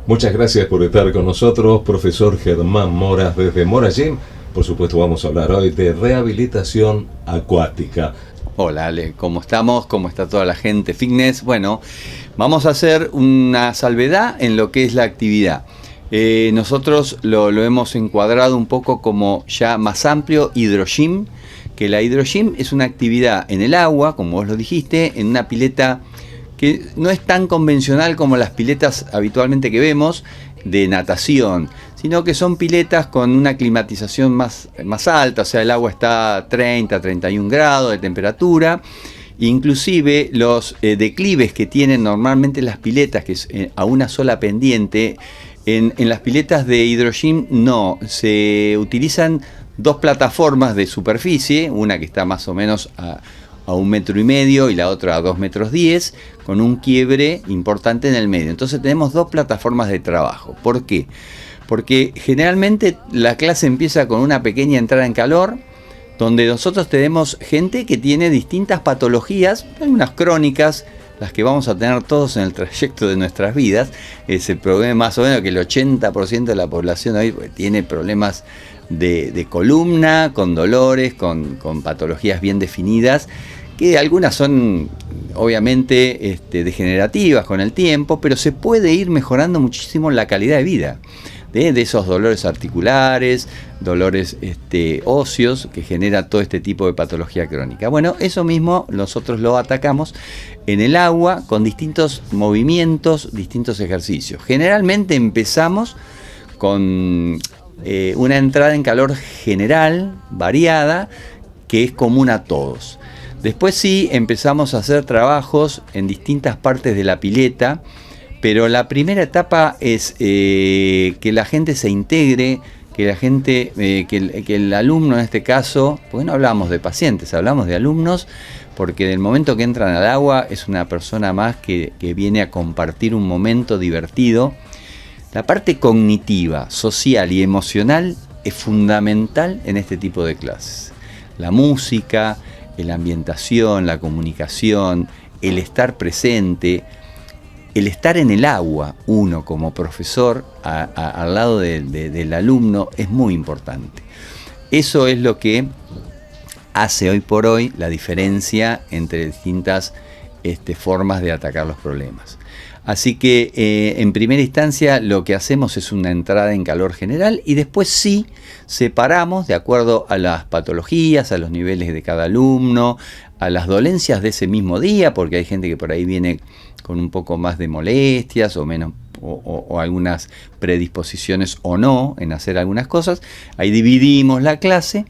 Muchas gracias por estar con nosotros, profesor Germán Moras desde Mora Gym. Por supuesto, vamos a hablar hoy de rehabilitación acuática. Hola Ale, ¿cómo estamos? ¿Cómo está toda la gente fitness? Bueno, vamos a hacer una salvedad en lo que es la actividad. Nosotros lo hemos encuadrado un poco como ya más amplio hidrogym, que la hidrogym es una actividad en el agua, como vos lo dijiste, en una pileta que no es tan convencional como las piletas habitualmente que vemos de natación, sino que son piletas con una climatización más alta, o sea, el agua está a 30, 31 grados de temperatura. Inclusive los declives que tienen normalmente las piletas, que es a una sola pendiente, en las piletas de hidrogym no, se utilizan dos plataformas de superficie, una que está más o menos a 1,5 metros y la otra a 2,10 metros, con un quiebre importante en el medio. Entonces tenemos dos plataformas de trabajo. ¿Por qué? Porque generalmente la clase empieza con una pequeña entrada en calor, donde nosotros tenemos gente que tiene distintas patologías, algunas crónicas, las que vamos a tener todos en el trayecto de nuestras vidas. Se prevé más o menos que el 80% de la población hoy tiene problemas de columna, con dolores, con patologías bien definidas, que algunas son obviamente degenerativas con el tiempo, pero se puede ir mejorando muchísimo la calidad de vida de esos dolores articulares, dolores óseos que genera todo este tipo de patología crónica. Bueno, eso mismo nosotros lo atacamos en el agua con distintos movimientos, distintos ejercicios. Generalmente empezamos con una entrada en calor general, variada, que es común a todos. Después sí empezamos a hacer trabajos en distintas partes de la pileta, pero la primera etapa es que la gente se integre, que la gente, que el alumno en este caso, porque no hablamos de pacientes, hablamos de alumnos, porque del momento que entran al agua es una persona más que viene a compartir un momento divertido. La parte cognitiva, social y emocional es fundamental en este tipo de clases. La música, la ambientación, la comunicación, el estar presente, el estar en el agua, uno como profesor, al lado del alumno, es muy importante. Eso es lo que hace hoy por hoy la diferencia entre distintas formas de atacar los problemas. Así que en primera instancia lo que hacemos es una entrada en calor general y después sí separamos de acuerdo a las patologías, a los niveles de cada alumno, a las dolencias de ese mismo día, porque hay gente que por ahí viene con un poco más de molestias o menos o algunas predisposiciones o no en hacer algunas cosas. Ahí dividimos la clase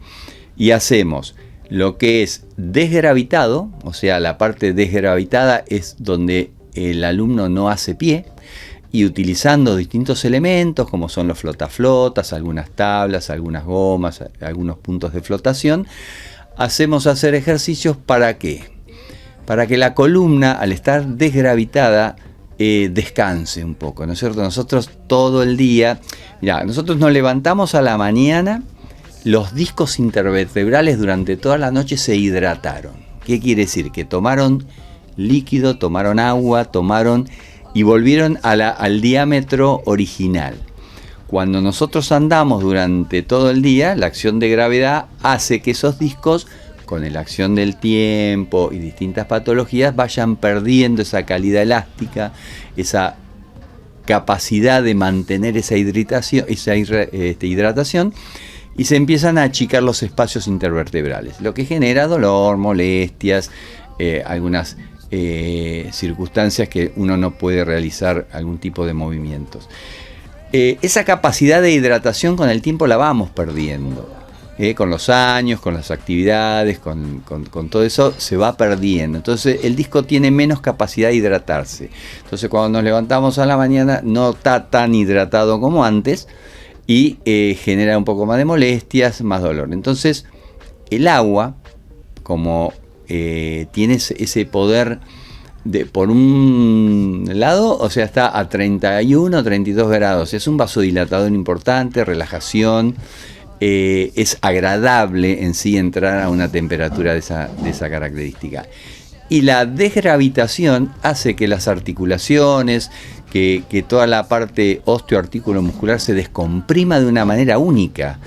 y hacemos lo que es desgravitado, o sea, la parte desgravitada es donde el alumno no hace pie, y utilizando distintos elementos como son los flotaflotas, algunas tablas, algunas gomas, algunos puntos de flotación, hacemos hacer ejercicios. ¿Para qué? Para que la columna, al estar desgravitada, descanse un poco, ¿no es cierto? Nosotros todo el día, mirá, nosotros nos levantamos a la mañana, los discos intervertebrales durante toda la noche se hidrataron. ¿Qué quiere decir? Que tomaron líquido, tomaron agua, y volvieron al diámetro original. Cuando nosotros andamos durante todo el día, la acción de gravedad hace que esos discos, con la acción del tiempo y distintas patologías, vayan perdiendo esa calidad elástica, esa capacidad de mantener esa hidratación, y se empiezan a achicar los espacios intervertebrales, lo que genera dolor, molestias, algunas circunstancias que uno no puede realizar algún tipo de movimientos. Esa capacidad de hidratación con el tiempo la vamos perdiendo, con los años, con las actividades, con todo eso se va perdiendo. Entonces el disco tiene menos capacidad de hidratarse. Entonces cuando nos levantamos a la mañana no está tan hidratado como antes y genera un poco más de molestias, más dolor. Entonces el agua, como tiene ese poder por un lado, o sea, está a 31 o 32 grados, es un vasodilatador importante, relajación, es agradable en sí entrar a una temperatura de esa característica. Y la desgravitación hace que las articulaciones, que toda la parte osteoarticulomuscular se descomprima de una manera única,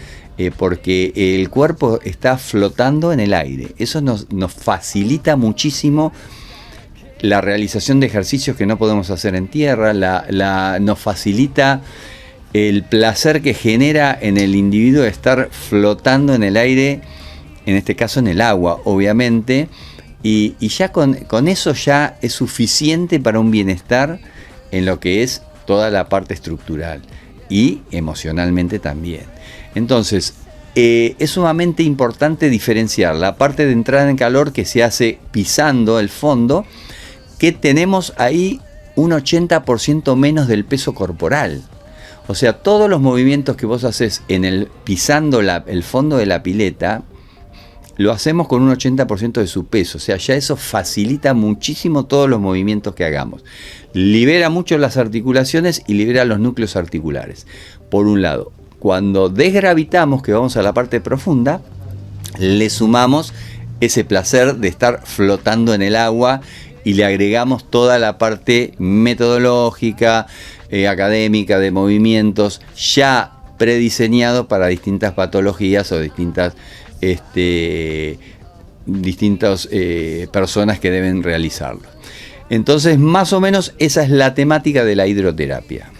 porque el cuerpo está flotando en el aire. Eso nos facilita muchísimo la realización de ejercicios que no podemos hacer en tierra, nos facilita el placer que genera en el individuo de estar flotando en el aire, en este caso en el agua, obviamente, y ya con eso ya es suficiente para un bienestar en lo que es toda la parte estructural y emocionalmente también. Entonces, es sumamente importante diferenciar la parte de entrada en calor que se hace pisando el fondo, que tenemos ahí un 80% menos del peso corporal. O sea, todos los movimientos que vos haces pisando el fondo de la pileta, lo hacemos con un 80% de su peso. O sea, ya eso facilita muchísimo todos los movimientos que hagamos. Libera mucho las articulaciones y libera los núcleos articulares. Por un lado, cuando desgravitamos, que vamos a la parte profunda, le sumamos ese placer de estar flotando en el agua y le agregamos toda la parte metodológica, académica, de movimientos, ya prediseñado para distintas patologías o distintas personas que deben realizarlo. Entonces, más o menos esa es la temática de la hidroterapia.